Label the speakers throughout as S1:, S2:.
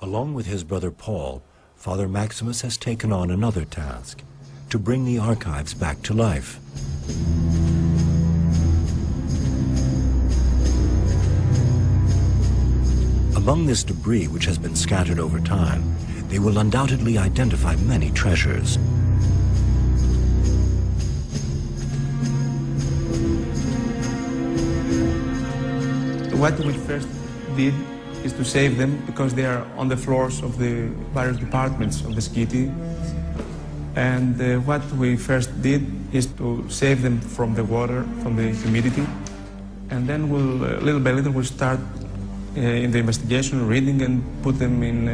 S1: Along with his brother Paul, Father Maximus has taken on another task, to bring the archives back to life. Among this debris which has been scattered over time, they will undoubtedly identify many treasures.
S2: What we first did is to save them because they are on the floors of the various departments of the skitty. And what we first did is to save them from the water, from the humidity. And then we'll, little by little, we'll start in the investigation, reading, and put them in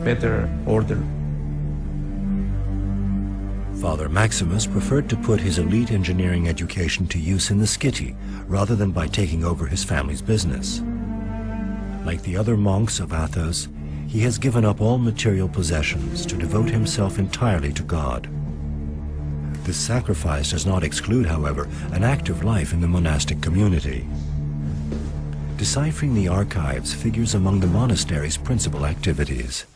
S2: better order.
S1: Father Maximus preferred to put his elite engineering education to use in the skitty, rather than by taking over his family's business. Like the other monks of Athos, he has given up all material possessions to devote himself entirely to God. This sacrifice does not exclude, however, an active life in the monastic community. Deciphering the archives figures among the monastery's principal activities.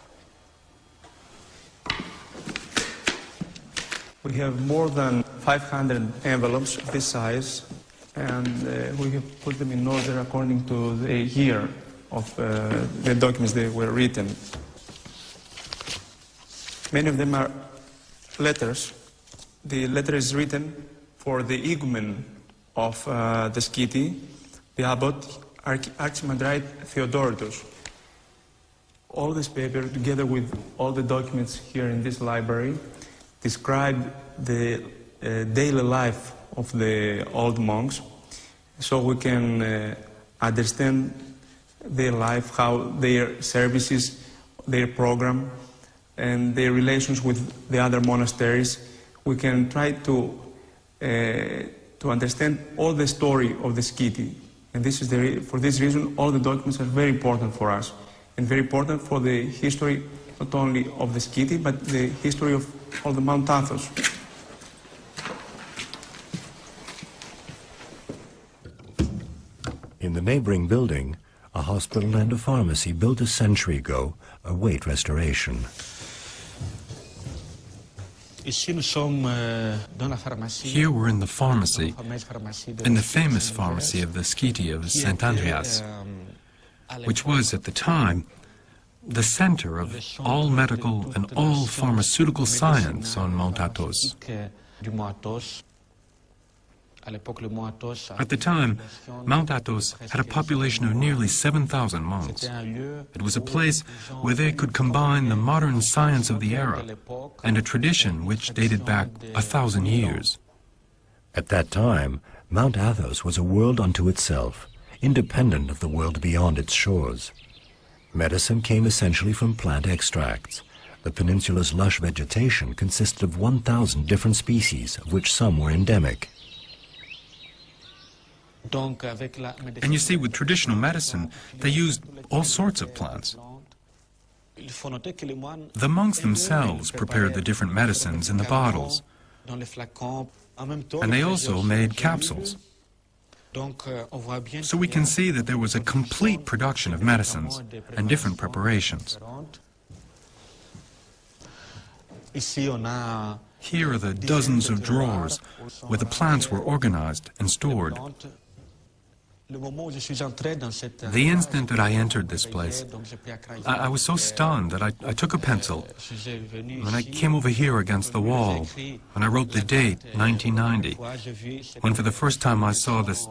S2: We have more than 500 envelopes of this size, and we have put them in order according to the year of the documents that were written. Many of them are letters. The letter is written for the igumen of the skitty, the abbot, Archimandrite Theodoratus. All this paper, together with all the documents here in this library, describe the daily life of the old monks, so we can understand their life, how their services, their program, and their relations with the other monasteries. We can try to understand all the story of the skitty. And this is for this reason, all the documents are very important for us, and very important for the history not only of the skitty, but the history of all the Mount Athos.
S1: In the neighboring building, a hospital and a pharmacy built a century ago await restoration.
S3: Here we're in the pharmacy, in the famous pharmacy of the skitty of St. Andreas, which was at the time the center of all medical and all pharmaceutical science on Mount Athos. At the time, Mount Athos had a population of nearly 7,000 monks. It was a place where they could combine the modern science of the era and a tradition which dated back 1,000 years.
S1: At that time, Mount Athos was a world unto itself, independent of the world beyond its shores. Medicine came essentially from plant extracts. The peninsula's lush vegetation consisted of 1,000 different species, of which some were endemic.
S3: And you see, with traditional medicine, they used all sorts of plants. The monks themselves prepared the different medicines in the bottles, and they also made capsules. So we can see that there was a complete production of medicines and different preparations. Here are the dozens of drawers where the plants were organized and stored. The instant that I entered this place, I was so stunned that I took a pencil and I came over here against the wall and I wrote the date, 1990, when for the first time I saw this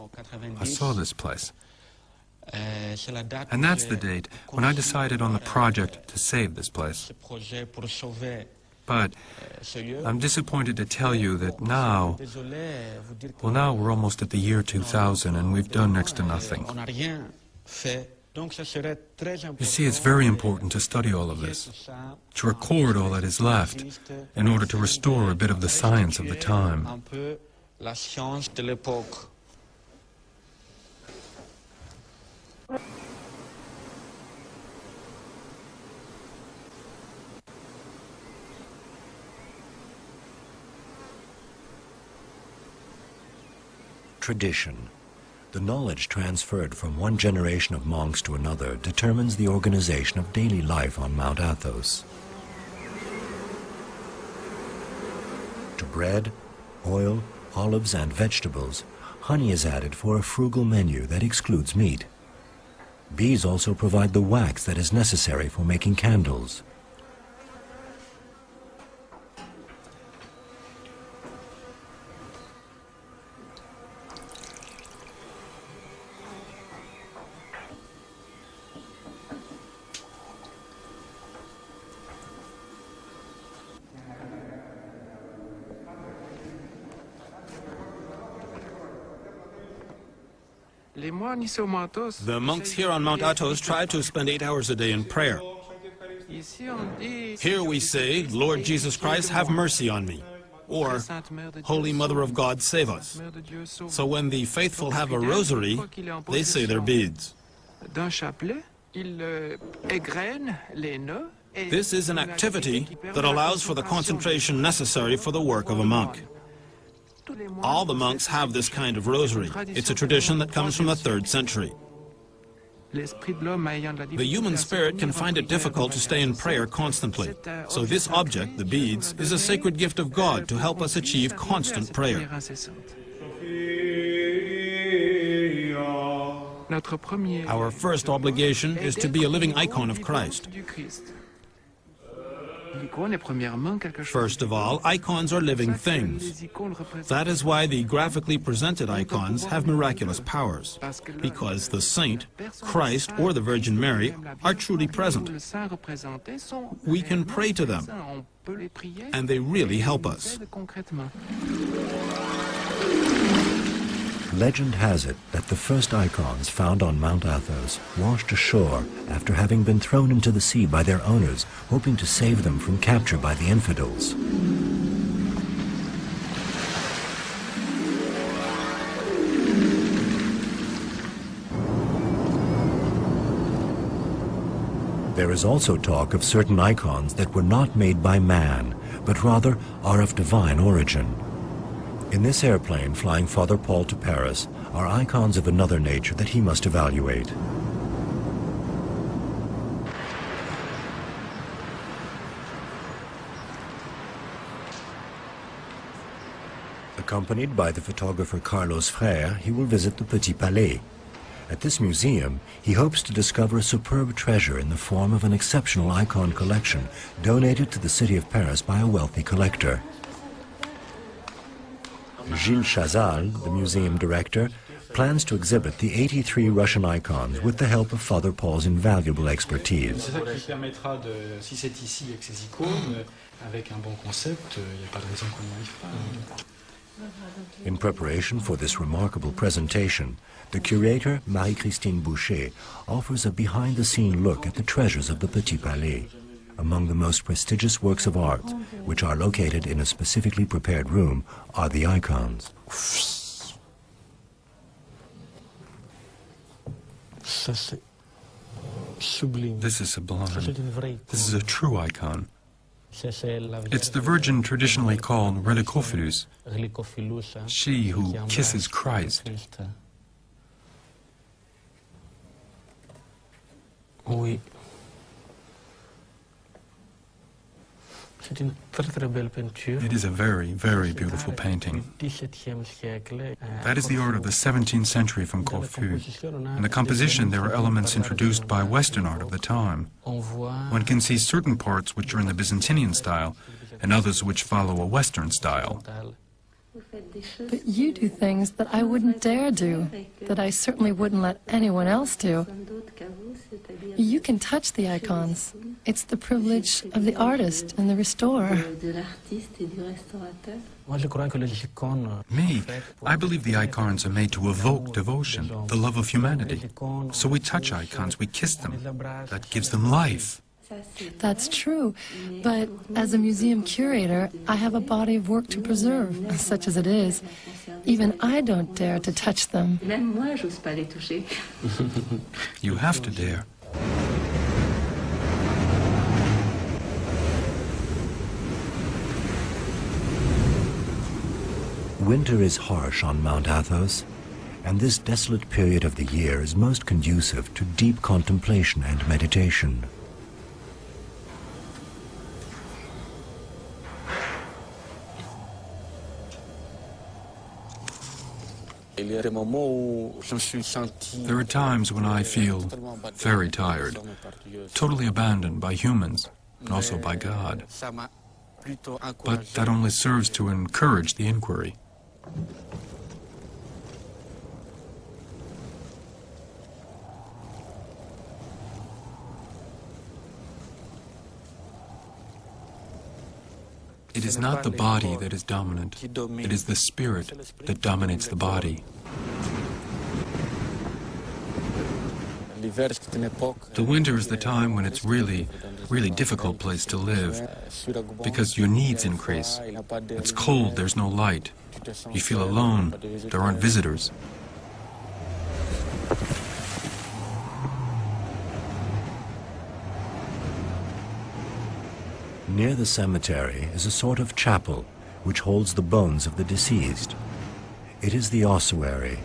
S3: place. And that's the date when I decided on the project to save this place. But I'm disappointed to tell you that now we're almost at the year 2000 and we've done next to nothing. You see, it's very important to study all of this, to record all that is left, in order to restore a bit of the science of the time.
S1: Tradition. The knowledge transferred from one generation of monks to another determines the organization of daily life on Mount Athos. To bread, oil, olives, and vegetables, honey is added for a frugal menu that excludes meat. Bees also provide the wax that is necessary for making candles.
S4: The monks here on Mount Athos try to spend 8 hours a day in prayer. Here we say, Lord Jesus Christ, have mercy on me, or Holy Mother of God, save us. So when the faithful have a rosary, they say their beads. This is an activity that allows for the concentration necessary for the work of a monk. All the monks have this kind of rosary. It's a tradition that comes from the 3rd century. The human spirit can find it difficult to stay in prayer constantly. So this object, the beads, is a sacred gift of God to help us achieve constant prayer. Our first obligation is to be a living icon of Christ. First of all, icons are living things. That is why the graphically presented icons have miraculous powers, because the saint, Christ, or the Virgin Mary are truly present. We can pray to them, and they really help us.
S1: Legend has it that the first icons found on Mount Athos washed ashore after having been thrown into the sea by their owners, hoping to save them from capture by the infidels. There is also talk of certain icons that were not made by man, but rather are of divine origin. In this airplane flying Father Paul to Paris are icons of another nature that he must evaluate. Accompanied by the photographer Carlos Frère, he will visit the Petit Palais. At this museum, he hopes to discover a superb treasure in the form of an exceptional icon collection donated to the city of Paris by a wealthy collector. Gilles Chazal, the museum director, plans to exhibit the 83 Russian icons with the help of Father Paul's invaluable expertise. In preparation for this remarkable presentation, the curator, Marie-Christine Boucher, offers a behind-the-scene look at the treasures of the Petit Palais. Among the most prestigious works of art, which are located in a specifically prepared room, are the icons.
S3: This is sublime. This is a true icon. It's the Virgin traditionally called Relicophilus, she who kisses Christ. It is a very, very beautiful painting. That is the art of the 17th century from Corfu. In the composition, there are elements introduced by Western art of the time. One can see certain parts which are in the Byzantinian style, and others which follow a Western style.
S5: But you do things that I wouldn't dare do, that I certainly wouldn't let anyone else do. You can touch the icons. It's the privilege of the artist and the restorer.
S3: Me, I believe the icons are made to evoke devotion, the love of humanity. So we touch icons, we kiss them. That gives them life.
S5: That's true, but as a museum curator, I have a body of work to preserve, such as it is. Even I don't dare to touch them.
S3: You have to dare.
S1: Winter is harsh on Mount Athos. and this desolate period of the year is most conducive to deep contemplation and meditation.
S3: There are times when I feel very tired, totally abandoned by humans and also by God. But that only serves to encourage the inquiry. It is not the body that is dominant, it is the spirit that dominates the body. The winter is the time when it's really difficult place to live, because your needs increase. It's cold, there's no light. You feel alone, there aren't visitors.
S1: Near the cemetery is a sort of chapel which holds the bones of the deceased. It is the ossuary,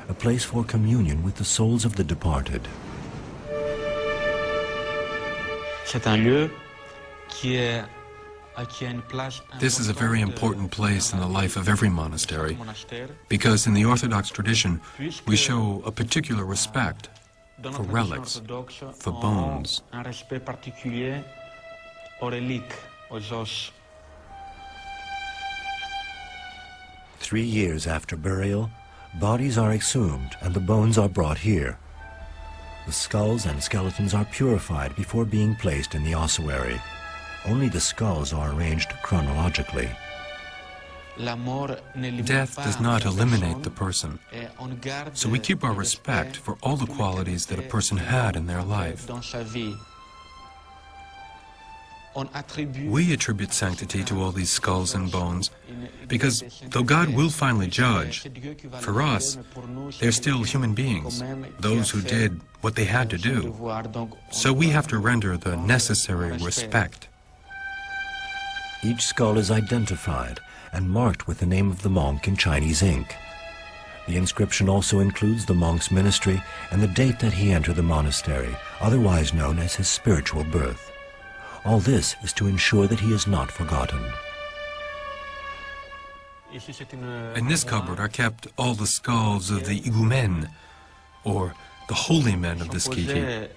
S1: a place for communion with the souls of the departed.
S3: This is a very important place in the life of every monastery, because in the Orthodox tradition we show a particular respect for relics, for bones.
S1: 3 years after burial, bodies are exhumed and the bones are brought here. The skulls and skeletons are purified before being placed in the ossuary. Only the skulls are arranged chronologically.
S3: Death does not eliminate the person, so we keep our respect for all the qualities that a person had in their life. We attribute sanctity to all these skulls and bones because, though God will finally judge, for us, they're still human beings, those who did what they had to do. So we have to render the necessary respect.
S1: Each skull is identified and marked with the name of the monk in Chinese ink. The inscription also includes the monk's ministry and the date that he entered the monastery, otherwise known as his spiritual birth. All this is to ensure that he is not forgotten.
S3: In this cupboard are kept all the skulls of the igoumen, or the holy men of the Skiti.